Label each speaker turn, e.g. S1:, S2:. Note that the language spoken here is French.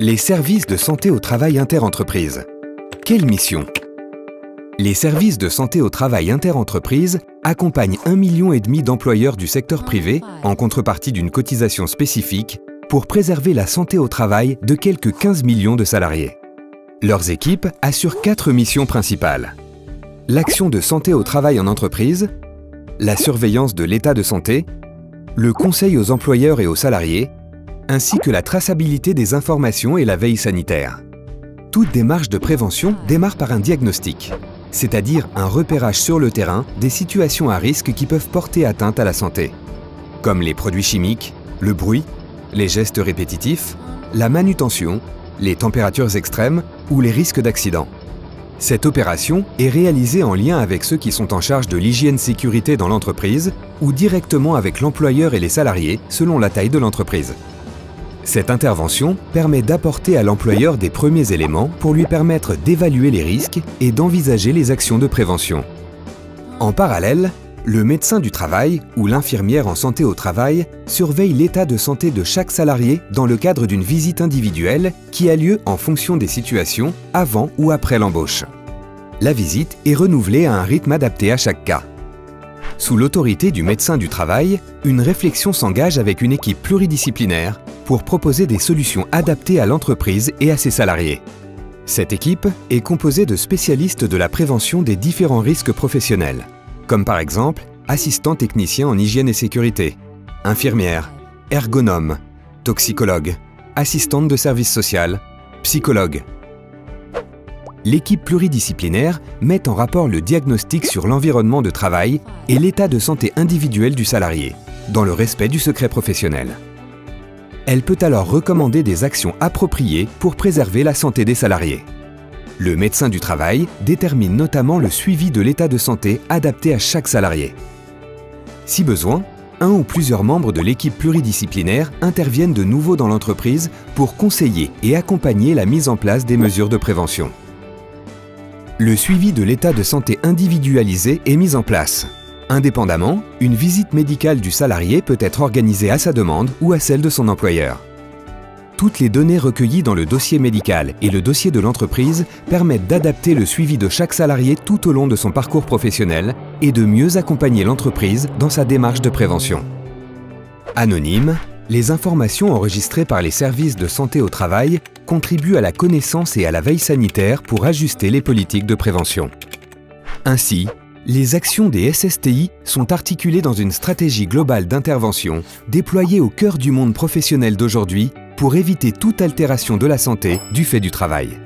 S1: Les services de santé au travail interentreprises. Quelle mission? Les services de santé au travail interentreprises accompagnent 1,5 million d'employeurs du secteur privé en contrepartie d'une cotisation spécifique pour préserver la santé au travail de quelques 15 millions de salariés. Leurs équipes assurent 4 missions principales. L'action de santé au travail en entreprise, la surveillance de l'état de santé, le conseil aux employeurs et aux salariés, ainsi que la traçabilité des informations et la veille sanitaire. Toute démarche de prévention démarre par un diagnostic, c'est-à-dire un repérage sur le terrain des situations à risque qui peuvent porter atteinte à la santé, comme les produits chimiques, le bruit, les gestes répétitifs, la manutention, les températures extrêmes ou les risques d'accident. Cette opération est réalisée en lien avec ceux qui sont en charge de l'hygiène-sécurité dans l'entreprise ou directement avec l'employeur et les salariés selon la taille de l'entreprise. Cette intervention permet d'apporter à l'employeur des premiers éléments pour lui permettre d'évaluer les risques et d'envisager les actions de prévention. En parallèle, le médecin du travail ou l'infirmière en santé au travail surveille l'état de santé de chaque salarié dans le cadre d'une visite individuelle qui a lieu en fonction des situations avant ou après l'embauche. La visite est renouvelée à un rythme adapté à chaque cas. Sous l'autorité du médecin du travail, une réflexion s'engage avec une équipe pluridisciplinaire pour proposer des solutions adaptées à l'entreprise et à ses salariés. Cette équipe est composée de spécialistes de la prévention des différents risques professionnels, comme par exemple assistant technicien en hygiène et sécurité, infirmière, ergonome, toxicologue, assistante de service social, psychologue. L'équipe pluridisciplinaire met en rapport le diagnostic sur l'environnement de travail et l'état de santé individuel du salarié, dans le respect du secret professionnel. Elle peut alors recommander des actions appropriées pour préserver la santé des salariés. Le médecin du travail détermine notamment le suivi de l'état de santé adapté à chaque salarié. Si besoin, un ou plusieurs membres de l'équipe pluridisciplinaire interviennent de nouveau dans l'entreprise pour conseiller et accompagner la mise en place des mesures de prévention. Le suivi de l'état de santé individualisé est mis en place. Indépendamment, une visite médicale du salarié peut être organisée à sa demande ou à celle de son employeur. Toutes les données recueillies dans le dossier médical et le dossier de l'entreprise permettent d'adapter le suivi de chaque salarié tout au long de son parcours professionnel et de mieux accompagner l'entreprise dans sa démarche de prévention. Anonymes, les informations enregistrées par les services de santé au travail contribuent à la connaissance et à la veille sanitaire pour ajuster les politiques de prévention. Ainsi, les actions des SSTI sont articulées dans une stratégie globale d'intervention déployée au cœur du monde professionnel d'aujourd'hui pour éviter toute altération de la santé du fait du travail.